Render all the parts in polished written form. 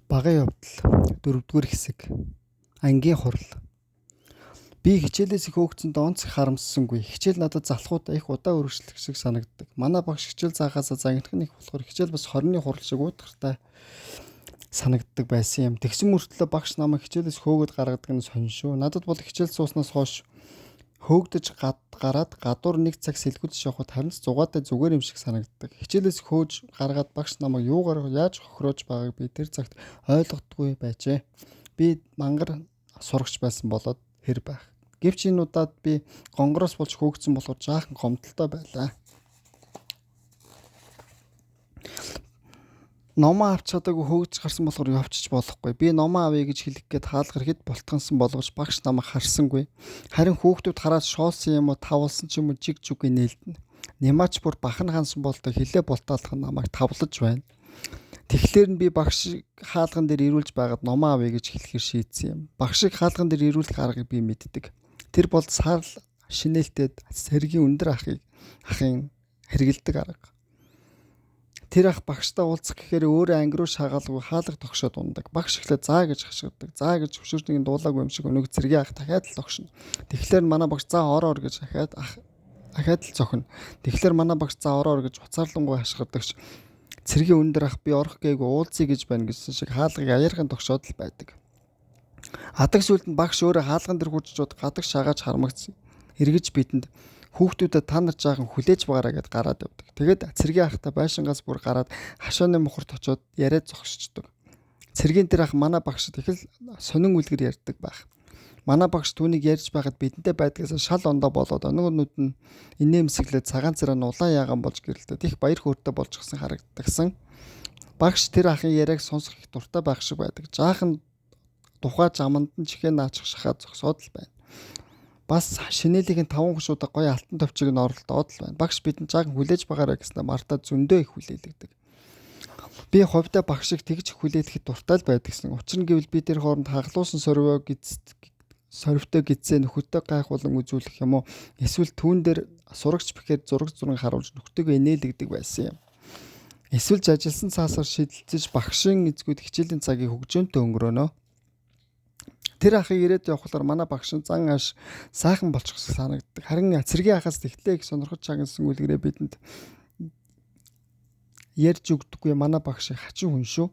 Багын явдал 4-р хэсэг. Ангийн хурал. Би хичээлээс их хөөгцөнд онцгой харамссангүй. Хичээл надад залхуудаа их удаа үргэлжлэх шиг санагддаг. Манай багш хичээл заахаасаа загнах нь их болохоор хичээл бас 20-ны хурал шиг уутгартай санагддаг байсан юм. Тэгсэн мөртлөө багш намайг хичээлээс хөөгд гаргадаг нь сонь шүү. Надад бол хичээл сууснаас хойш хөөгдөж гараад гадуур нэг цаг сэлгүүлж явахад харин зугаатай зүгээр юм шиг санагддаг. Хичээлээс хөөж гаргаад багш намайг юугаар яаж хохироож байгааг би тэр цагт ойлгодгүй байжээ. Би мангар сурагч байсан болоод хэр байх. Гэвч энэ удаад би гонгороос болж хөөгдсөн болохоор жаахан гомдолтой байлаа. Номоо авч чадаагүй хөөгдөж гарсан болохоор явчих болохгүй. Би номоо авъя гэж хэлэх гээд хаалгаар хэд болтгонсон боловч багш намайг харсангүй. Харин хүүхдүүд хараад шоосон юм уу тавлсан ч юм уу жиг жуг нээлтэн. Нямаач бүр бахан хансан болтой хилээ бултаалах нь намайг тавлаж байна. Тэгэхээр нь би багш хаалган дээр ирүүлж байгаад номоо авъя гэж хэлэхээр шийдсэн юм. Багшийг хаалган дээр ирүүлэх аргыг би мэддэг. Тэр бол сарл шинээлтэд сэргийн өндөр ахын хэрэгэлдэг арга. Тэр ах багштай уулзах гэхээр өөрөө анги руу шагаалгүй хаалга тогшоод ундаг. Багш ихлээр заа гэж хашгирдаг. Заа гэж хөшөөртнийг дуулаагүй юм шиг өнөг цэргийн ах дахиад л тогшно. Тэгэхээр манай багш заа ороор гэж дахиад л цохино. Тэгэхээр манай багш заа ороор гэж уцаарлангуй хашгирдагч цэргийн өндөр ах би орох гээгүй уулзъя гэж байна гэсэн шиг хаалгыг аяархан тогшоод л байдаг. Адаг сүлд нь багш өөрөө хаалган дээр хурцжууд гадаг шагааж хармагц эргэж бидэнд хүүхдүүдэд та нар жаахан хүлээж байгаараа гэд гараад явдаг. Тэгээд цэргийн ахтай байшингаас бүр гараад хашааны мухарт очиод яриад зогсчдөг. Цэргийн тэр ах манай багшд их л сонин үлгэр ярьдаг байх. Манай багш түүнийг ярьж байхад бидэнтэй байдгаас шал ондоо болоод өнөөгнүүд нь инээмсэглээд цагаан цараа нь улаан яаган болж гэрэлтэд их баяр хөөртэй болж гисэн харагддагсан. Багш тэр ахын яриаг сонсох их дуртай байх шиг байдаг. Жаахан тухай жаманд нь чихээ наачих шахаад зогсоод л байна. Бас шинэлигийн 5 хушуудаа гоё алтан товчиг нь оролдоод л байна. Багш бидэнд жаахан хүлээж байгаараа гэснээр мартаа зөндөө их хүлээлгдэг. Би хувьдаа багшийг тэгж хүлээлгэхэд дуртай л байдагсан. Учир нь гэвэл би тэр хооронд хаглуулсан сорвтой гидсээ нөхөдтэй гайхуулан үзүүлэх юм уу эсвэл түүн дээр сурагч бэхээр зураг харуулж нөхдөйгөө инээлгдэг байсан юм. Эсвэл ажилласан цаасаар шидэлцэж багшийн эзгүүд хичээлийн цагийг хөгжөөнтэй өнгөрөөнө. Тэр ахыг ирээд явхлаар манай багш нь зан ааш сайхан болчих санагддаг. Харин цэргийн ахаас тэгтлээ их сонирхож чагнасан үлгэрээ бидэнд ярьж өгдөггүй манай багшийг хачин хүн шүү.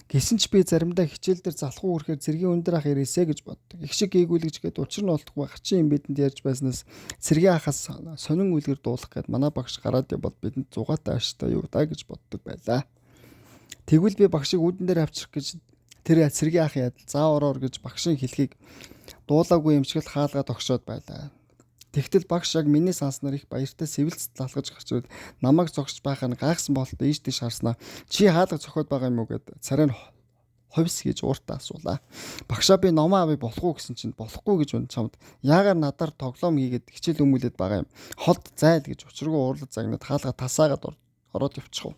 Гэсэн ч би заримдаа хичээл дээр залхуу хүрэхээр цэргийн өндөр ах ирээсэ гэж боддог. Их шиг гээгүүлэгч гээд учир нь олдохгүй хачин юм бидэнд ярьж байснаас цэргийн ахаас сонин үлгэр дуулах гээд манай багш гараад явбал бидэнд зугаатай ааштай юу даа гэж боддог байлаа. Тэгвэл би багшийг үүдэн дээр авчрах гэж тэр цэргийн ах ядал заа ороор гэж багшийн хэлхийг дуулаагүй юм шиг л хаалгаа тогшоод байлаа. Тэгтэл багш яг миний санснаар их баяртай сэвэлцэд лалгаж гарч ирээд намайг зогсож байхаа нь гайхсан бололтой ийш тийш харснаа чи хаалга цохиод байгаа юм уу гэд царай нь ховс гэж ууртаа асуулаа. Багшаа би номоо авъя болох уу гэсэн чинь болохгүй гэж үн чамд яагаар надаар тоглоом хийгээд хичээл өмүүлээд байгаа юм. Хот зайл гэж учиргүй уурлаж загнаад хаалга тасаагаад ороод явчих.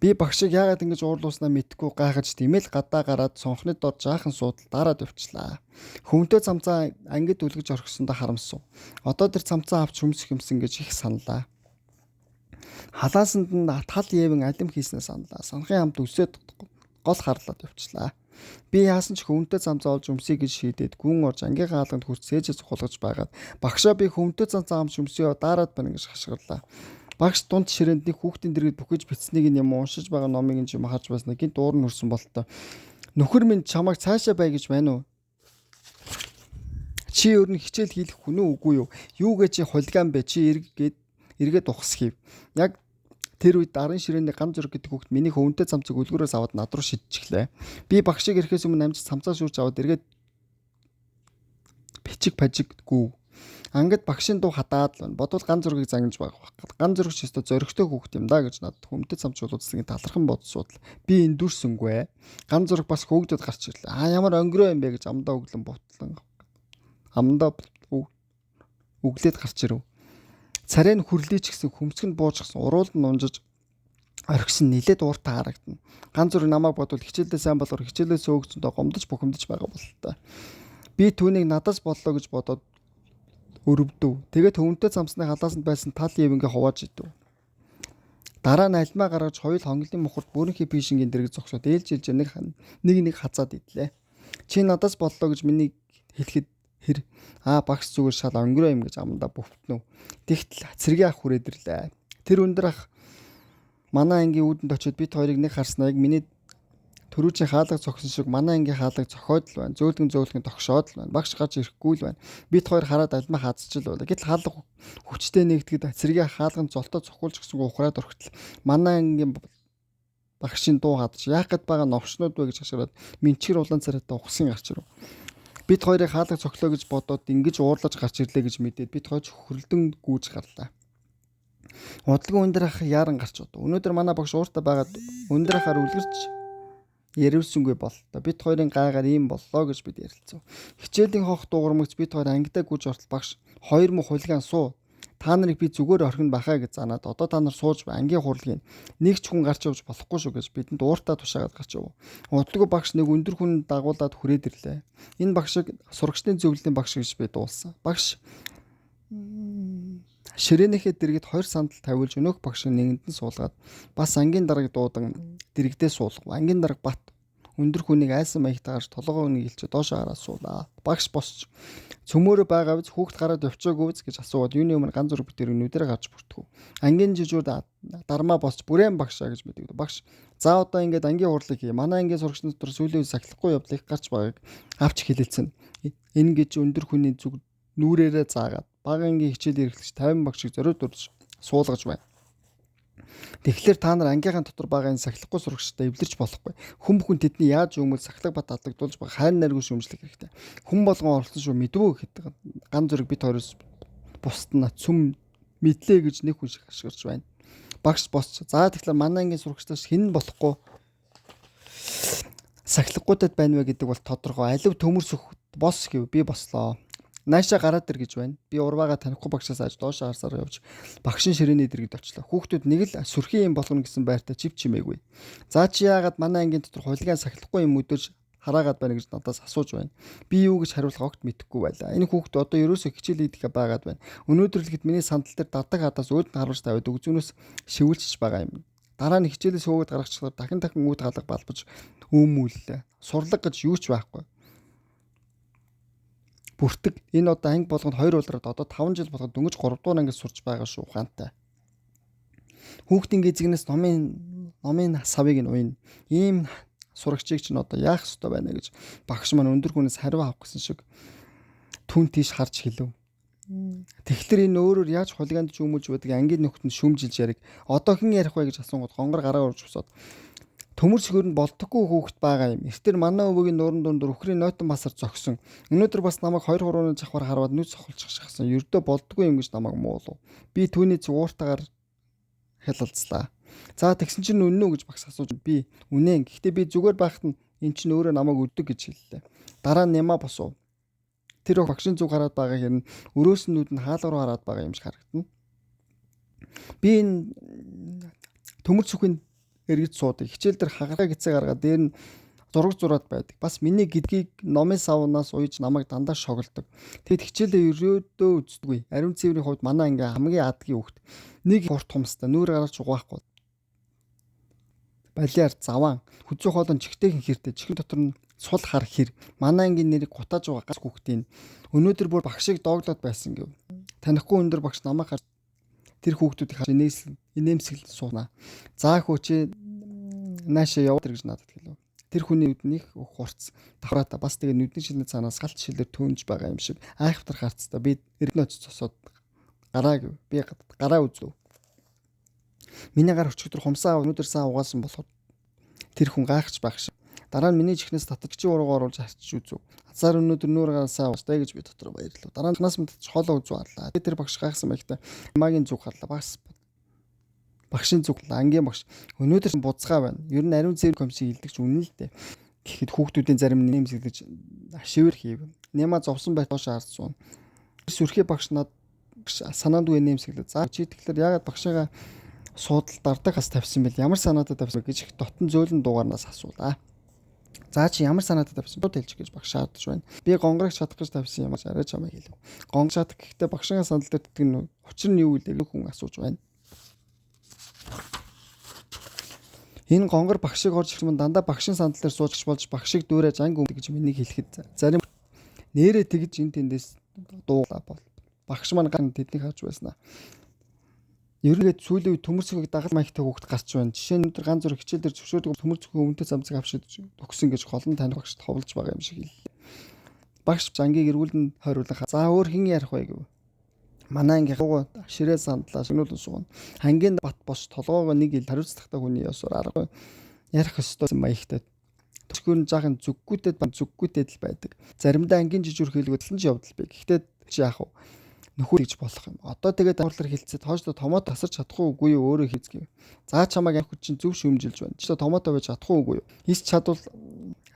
Би багшийг яагаад ингэж уурлууснаа мэдгүй гайхаж тиймэл гадаа гараад сонхны дор жаахан суудал дараад явчлаа. Хүмтэй цамцаа ангид үлгэж орхисондоо харамсав. Одоо тэр цамцаа авч хүмсэх юмсан гэж их саналаа. Халаасанд нь тал яавэн алим хийснээ саналаа. Санхын хамт өсөөд гол харлаад явчлаа. Би яасан ч хүмтэй цамцаа олж өмсөе гэж шийдээд гүн орж ангийн хаалганд хүрч сээжээ цухалгаж байгаад багшаа би хүмтэй цамцаа амж өмсөе дараад байна гэж хашгирлаа. Багш дунд ширээнд нэг хүүхдийн дэргэд бүхэж бичснийг юм уншиж байгаа номыг юм харж байснаа гинт уур нь хүрсэн болтой. Нөхөр минь чамайг цаашаа бай гэж байна уу? Чи өөр нь хичээл хийх хүн үгүй юу? Юугээ чи хулиган бэ? Чи эргээд ухс хийв. Яг тэр үед дарын ширээний гам зураг гэдэг хүүхд миний хөвөнтэй цамцыг үлгэрээс аваад над руу шидчихлээ. Би багшийг ирэхээс өмнө амжиж цамцаа шүүрч аваад эргээд бичиг пажиггүй. Ангид багшийн дуу хатаад л байна. Бодвол ган зургийг зангиж байгаа баг. Ган зураг ч өстө зөрөгтэй хүүхд юм да гэж надад хүмтэй цамц уулзсны талархан бодсууд л би эндүрсэнгүй. Ган зураг бас хөөгдөд гарч ирлээ. Ямар өнгөрөө юм бэ гэж амдаа өглөн бутлан. Амдаа өглөөд гарч ирэв. Царай нь хүрлээч гэсэн хөмсг нь буужчихсан. Уруулд нь унжиж орхисон нилээд ууртаа харагдана. Ган зураг намайг бодвол хичээлдээ сайн болохоор хичээлээс өөгцөндөө гомдож бухимдаж байгаа бололтой. Би түүнийг надаас боллоо гэж бодоод өрөвдөв. Тэгээд хөвөнтэй цамцны халаасанд байсан тал явингээ хувааж идэв. Дараа нь альмаа гаргаж хоёул хонглын мухарт бүрэнхий пишингийн дэрэг зогсоод ээлжилж нэг хазаад идлээ. Чи надаас боллоо гэж миний хэлэхэд хэр багш зүгээр шал өнгөрөө юм гэж амандаа бүвтнөв. Тэгтэл цэргийн ах хүрээдэрлээ. Тэр өндөр ах манай ангийн үүдэнд очиод бид хоёрыг нэг харснаа яг миний төрүүчийн хаалга зогсон шиг манай ангийн хаалга зохиод л байна. Зөөлгөн тогшоод л байна. Багш гаж ирэхгүй л байна. Бид хоёр хараад альмаа хазч л байна. Гэтэл хаалга хүчтэй нэгтгэд цэргийн хаалган золтоо цохиулж гисэн ухраад орхитол манай ангийн багшийн дуу хадж яах гээд байгаа новшнууд вэ гэж хашгираад менчгэр улаан царайтай ухсан гарч ирв. Бид хоёрыг хаалга цохлоо гэж бодоод ингэж уурлаж гарч ирлээ гэж мэдээд бид хоёр хөрөлдөн гүйж гарлаа. Удалгүй өндөр ах яаран гарч удав. Өнөөдөр манай багш ууртаа байгаад өндөр ахаар үлгэрч ярилсангүй боллоо. Бид хоёрын гайгаар ийм боллоо гэж бид ярилцав. Хичээлийн хонх дуугармагч бид хоёр ангидаа гүйж ортол багш 2 муу хулиган суу. Та нарыг би зүгээр орхино бахаа гэж занаад одоо та нар сууж ангийн хурлын нэг ч хүн гарч явж болохгүй шүү гэж бидэнд ууртаа тушаагаад гарч ив. Удалгүй багш нэг өндөр хүн дагуулад хүрээд ирлээ. Энэ багшийг сурагчдын зөвлөлийн багш гэж би дуулсан. Багш ширээнийхээ дэргэд 2 сандал тавиулж өнөөх багшийн нэгэнд нь суулгаад бас ангийн даргаыг дуудан дэрэгдээ суулгав. Ангийн дарга бат өндөр хүнийг айсан маягтаа гарч толгойг нь илчээ доошоо хараад суулаа. Багш босч цөмөөрөө байгаа биз хүүхд гараад явчихаагүй биз гэж асууад юуны өмнө ганц зураг битэр нүдэрээ гарч бүртгв. Ангийн жижүүр дармаа босч бүрээн багшаа гэж мэдэгдэв. Багш за одоо ингээд ангийн хурлыг хий. Манай ангийн сурагчдын дотор сүүлийн сахилахгүй явдлыг гарч байгааг авч хэлэлцэн. Энэ гэж өндөр хүний зүг нүрээрээ заагаад багангийн хичээл эрхлэгч 50 багшийг зориуд урьж суулгаж байна. Тэгэхээр та нар ангийнхаа дотор байгаа энэ сахилахгүй сурагчтай эвлэрч болохгүй. Хүн бүхэн тэдний яаж өмөл сахилга бат адлагдуулж байгаа хайр найргүй шүүмжлэх хэрэгтэй. Хүн болгон оролцсон шүү мэдвөө гэхэд ган зүрэг бит хоёроос бусд нь цөм мэдлээ гэж нэг хүн шиг ашиглаж байна. Багш босч за тэгэхээр манай ангийн сурагчдаас хэн болохгүй сахилгагуудад байна вэ гэдэг бол тодорхой. Алив төмөрсөх бос гэв би бослоо. Наашаа гараад ир гэж байна. Би урваагаа танихгүй багшаас аж доошоо харсаар явж багшийн ширээний дэргэд очлоо. Хүүхдүүд нэг л сүрхийн юм болгоно гэсэн байртаа чив чимээгүй. За чи яагаад манай ангийн дотор хулиган сахилахгүй юм өдөрж хараагаад байна гэж надаас асууж байна. Би юу гэж хариулах огт мэдэхгүй байлаа. Энэ хүүхд одоо ерөөсөө хичээл хийдгээ байгаад байна. Өнөөдөр л хэд миний сандал дээр дадаг хадаас өөд нь харуулж тавиад өгзөнөөс шивүүлчих байгаа юм. Дараа нь хичээлээс хөөгд гаргачихлаар дахин үүд галга балбаж өөмүүллээ. Сурлаг гэж юу ч байхгүй. Бүртэг энэ одоо анги болгонд 2 улираад одоо 5 жил болгоод дөнгөж 3 дугаар ангид сурч байгаа шүү ухаантай. Хүүхдийн гизгнээс номын савыг нь уйна. Ийм сурагчийг ч н одоо яах ёстой байна гэж багш маань өндөр хүнээс хариу авах гэсэн шиг түн тийш харж хэлв. Тэгэхээр энэ өөрөөр яаж хулиганд жүмүүлж байдаг ангийн нөхдөнд шүмжилж яриг. Одоо хэн ярих вэ гэж асуугод гонгор гараа урж босоод төмөр сөхөр нь болдоггүй хүүхэд байгаа юм. Эртээр манай өвөгийн нуурын дунд өхрийн нойтон басар зогсон. Өнөөдөр бас намайг 2-3 жавхар хараад нүд сохолчих шахсан. Ердөө болдоггүй юм гэж намайг муулав. Би түүний цугууртаагаар хялалцлаа. За тэгсэн чинь үнэн үү гэж багш асууж би үнэн. Гэхдээ би зүгээр байхад нь эн чинь өөрөө намайг өддөг гэж хэллээ. Дараа нь нямаа босов. Тэр багшийн зүг хараад байгаа хэрнээ өрөөс нь нүд нь хаалга руу хараад байгаа юм шиг харагдана. Би энэ төмөр сүхийн эргэж суудаг. Хичээл дээр хагараа гисээ гаргаад дээр нь зураг зураад байдаг. Бас миний гэдгийг номын савнаас уйж намайг дандаа шоглдог. Тэгэд хичээлээ өрөөдөө үздэггүй. Ариун цэврийн хувьд манай анги хамгийн аадгийн хүүхэд. Нэг хурд хумстай нүүр гаргаж угаахгүй. Балиар заван хүзүү хоолон чихтэйхэн хэртэй чихэн дотор нь сул хар хэр. Манай ангийн нэрийг гутааж байгаа газ хүүхдийн өнөөдөр бүр багшийг дооглоод байсан гэв. Танихгүй өндөр багш намайг харж тэр хүүхдүүдийг харж инээмсэглэн суунаа. За хөөчээ наашаа яваад ир гэж надад хэлв. Тэр хүний нүднийх хурц давхраата бас тэгээ нүдний шилний цаанаас галт шилээр төөнж байгаа юм шиг айхвтар харцтай би эрдэнэ оц цосоод гараа гэв. Би гараа үзв. Миний гар өчигдөр хумсаа өнөөдөр саа угаасан болохоор тэр хүн гайхаж байх шиг. Дараа нь миний чихнээс татгчийн урууг оруулж харчиж үзв. Азар өнөөдөр нүүр гараасаа уустай гэж би дотор баярлав. Дараа нь танаас мэдээж хоолоо үзв харлаа. Тэр багш гайхсан байхдаа магийн зүг харлаа. Багшийн зүг ангийн багш өнөөдөр буцгаа байна. Ер нь ариун цэвэр комиссийг илдэгч үнэн л дээ. Гэхэд хүүхдүүдийн зарим нэмсэглэж шивэр хийв. Нема зовсон байт доошоо харцсан. Сүрхий багш над санаандгүй нэмсэглээ. За чи тэгэхээр яагаад багшигаа суудал дардаг хас тавьсан бэл ямар санаатай тавьсан гэж их дотн зөөлөн дуугарнаас асуулаа. За чи ямар санаатай тавьсан бод хэлж гэж багш шаардж байна. Би гонгорыг шатах гэж тавьсан юм арай чамайг хэлв. Гонгор шатах гэхдээ багшигаа сандал дээр тэтгэн учир нь юу вэ гэж хүн асууж байна. Энэ гонгор багшиг орж ирэх юм дандаа багшийн сандал дээр сууж болж багшиг дүүрэж анги өмд гэж миний хэлэхэд зарим нэрээ тэгж эн тэндээс дууглаа бол багш маань ган тэднийг хааж байснаа. Ерөнхийдөө сүүлийн үед төмөрцөгийг дагал маягтай хүүхд гарч байна. Жишээ нь өндөр ганц зур хичээл дээр зөвшөөрдөг төмөрцөгийн өмнөд замцыг авшиж төгсөн гэж холон таних багшд ховлж байгаа юм шиг хэллээ. Багш ангийг эргүүлэн хойруулах. За өөр хэн ярих вэ гэв. Манай ангийн гоо ширээ сандлаа шинүүлэн сууна. Ангийн бат бос толгоогоо нэг ил хариуцлагатай хүний ёсоор арга ярих ёстой маягтай. Төчгөр нь жаахан зүггүйтэд л байдаг. Заримдаа ангийн жижиг хэлгүүдлэн ч явдал бай. Гэхдээ чи яах вэ? Нөхөр гэж болох юм. Одоо тэгээд уурлаар хилцээд хойшлоо томото тасарч чадахгүй үгүй юу өөрөө хийцгээв. За чамайг анх чинь зөв шүүмжилж байна. Чи томото байж чадахгүй үгүй юу? Хийс чадвал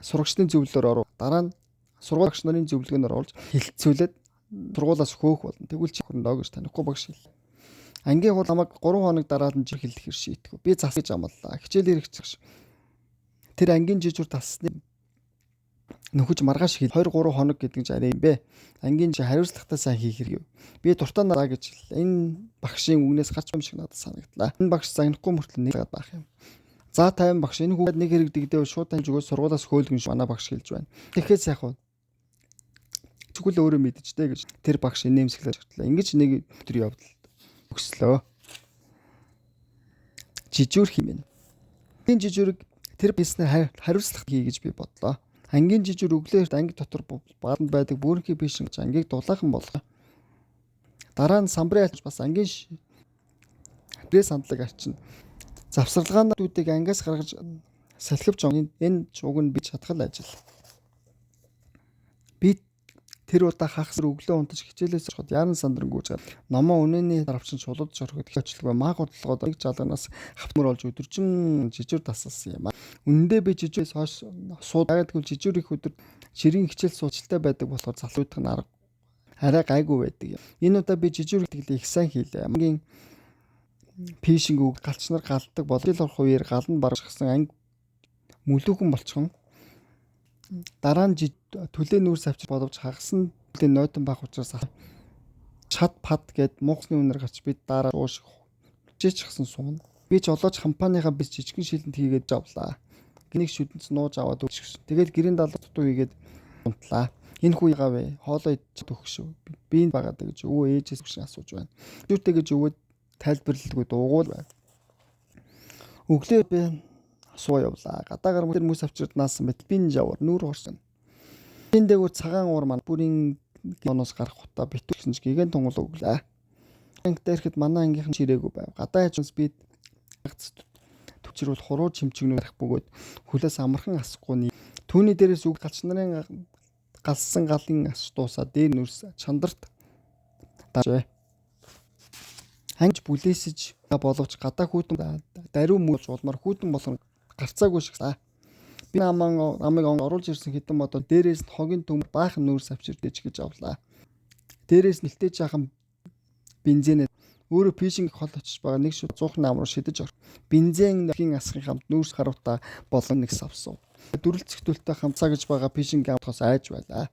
сурагчдын зөвлөлөөр оров. Дараа нь сургууль багш нарын зөвлөгөөнөөр олж хилцүүлээд сургуулаас хөөх болно. Тэгвэл чи хөрөндөө гэж танихгүй багш хэл. Ангийн хул намайг 3 хоног дараад нь хэлэх хэр шийтгүү. Би засаж амлаа. Хичээл хэрэгцэж. Тэр ангийн жижиг тассны нөхөж маргааш хэл 2-3 хоног гэдэг нь арай юм бэ. Ангийн чи хариуцлагатай сайн хийх хэрэг. Би дуртай нараа гэж энэ багшийн үгнээс гарч юм шиг надад санагдлаа. Энэ багш загнахгүй мөртлөө нэг баах юм. За 50 багш энэ хүүхэд нэг хэрэг дэгдээ шууд таньж өгөөс сургуулаас хөөлгөн ш манай багш хэлж байна. Тэгэхээс яах вэ? Тэгвэл өөрөө мэдчихтэй гэж тэр багш инээмсэглэж өгтлээ. Ингэж нэг өдөр явдал өгслөө. Жижүүр хэмээн. Энэ жижүүрийг тэр бизнес хариуцлага хий гэж би бодлоо. Ангийн жижүүр өглөөрт анги дотор баанд байдаг бүрэнхий биш гэж ангийг дулаахан болгоо. Дараа нь самбарын альч бас ангийн пресс сандлаг арчна. Завсарлагаанд дүүдийг ангиас гаргаж салхивч энэ чуг нь би чадхал ажил. Би тэр удаа хагасар өглөө унтаж хичээлээс ороход яран сандран гүйж гад номоо үнэний даравчин шулууд жорход хичээлгүй маа годлогоод нэг жалганаас хавтмөр олж өдөржин жижүүр тасалсан юм а. Үнэндээ би жижүүрээс хойш сууд байгаагүй жижүүр их өдөр ширийн хичээл суучльтай байдаг болохоор залуудах нь арга арай гайгүй байдаг юм. Энэ удаа би жижүүр ихтэй их сайн хийлээ. Хамгийн пишинг үг галчнаар галдаг болол орох үеэр гал нь баргасан анги мүлүүхэн болчихсон. Дараа нь төлөө нүүрс авчир боловч хагасан төлөө нойтон байх учраас чад пад гэд муухсны үнээр гарч бид дараа ууш жижигсэн сумна. Би ч олооч компанийхаа бис жижигэн шилэнд хийгээд авлаа. Гинэг шүдэнц нууж аваад өгсөн. Тэгээд гэрийн далд дутуу хийгээд унтлаа. Энэ хүү ягаа вэ? Хоолоо идэж төгшөв. Би энэ багаад гэж өвөө ээжээс гүшин асууж байна. Зүртэй гэж өвөө тайлбарлалгүй дуугуул байв. Өглөө би суу явлаа. Гадаагаар мөр мөс авчирд наасан бит би жавар нүүр хорсон. Энэ дээгүүр цагаан уур маань бүрийн оноос гарах хутаа битүүрсэн ч гигэн тунгал өглөө. Анги дээрхэд манай ангийнхан чирээгүй байв. Гадаа хажуус би төвчрүүл хуруу чимчгнүүд арах бөгөөд хүлээс амархан асахгүй. Түүний дээрээс үг галч нарын галсан галын ас дуусаа дээр нүрс чандарт даажээ. Ханж бүлээсэж боловч гадаа хүүтэн даруй муулж улмаар хүүтэн болгон гарцаагүй шиг та. Би намайг оруулж ирсэн хэдэн модон дээрээс нь хогийн төмөр баахан нүүрс авчирдэж гэж авлаа. Дээрээс нь илтээж жаахан бензинээ өөрөө фишинг хол очиж байгаа нэг шүд 100 нам руу шидэж ор. Бензиний асхын хамт нүүрс харуутаа болон нэг савсан. Дөрөлцөгтөлтэй хамцаа гэж байгаа фишинг авахаас айж байлаа.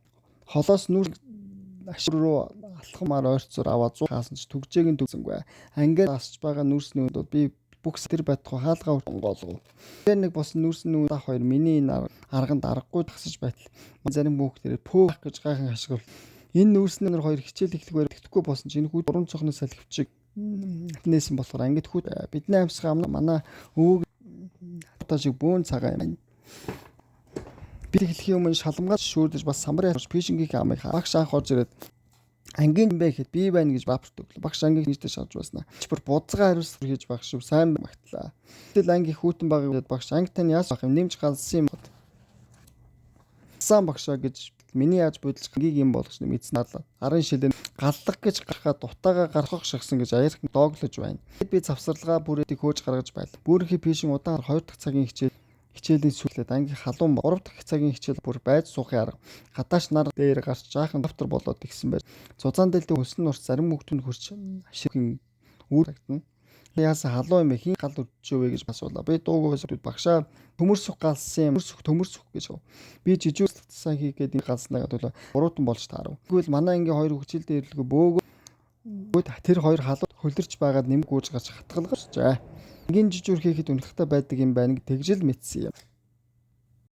Холоос нүүрс ашиг руу алхамаар ойрцоор аваад 100 хаасан ч түгжээг нь түгсэнгүй. Ангиад асч байгаа нүүрснүүд би бүкс тэр байтугай хаалгаа онгоолгов. Тэр нэг бос нүүрсэн нүүд ах хоёр миний энэ арганд аргагүй тасаж байтал зарим хүүхдэрээ пөөх гэж гайхан ашиглав. Энэ нүүрснээр хоёр хичээл эхлэхээр тэгдэхгүй болсон чинь энэ хүү дуран цохноос салхивчиг нээсэн болохоор ангид хүү бидний амьсгаа манай өвөг одоо шиг бөөн цагаан юм. Би хэлхийн өмнө шалмгаад шүүрдэж бас самбарын фишингийн амыг багш анх орж ирээд ангийн бэ гэхэд би байна гэж баапрт өглөө. Багш ангийг нийтээ шалж байснаа. Чипэр будзгаа хариулсаар хийж байх шүү. Сайн магтлаа. Тэгэл ангийн хүүтэн байгаа гэдээ багш анги тань яас байх юм нэмж галсан юм бод. Сан багшаа гэж миний яаж бодолж ангийг юм болгож мэдсэн надад. Арын шилэн галлах гэж гарахад утаагаа гаргах шигсэн гэж аярх дооглож байна. Би завсарлагаа бүрээдийг хөөж гаргаж байл. Бүрэнхий фишинг удаан 2 дахь цагийн хичээлийн сүүлээд ангийн халуун 3 дахь цагийн хичээл бүр байж суухын арга гадааш нар дээр гарч жаахан доктор болоод игсэн байж зузаан дэлтийн хөсөн нурс зарим хүүхдүүд хурч ашигын үр тагтана. Яасан халуун юм хин гал өрчөөвэ гэж асуулаа. Би дуугаас багшаа төмөрсөх галсан юм төмөрсөх гэж. Би жижигсэн хийгээд энэ галснаа төлөө буруутан болж таарав. Тэгвэл манай ангийн хоёр хичээл дээрлэгүй бөөгөө тэр хоёр халуун хөлөрч байгаад нэмэг гүйж гарч хатгалгарчаа. Энгийн жижүүр хийхэд үнэлэхтэй байдаг юм байна гэж тэгжил мэдсэн юм.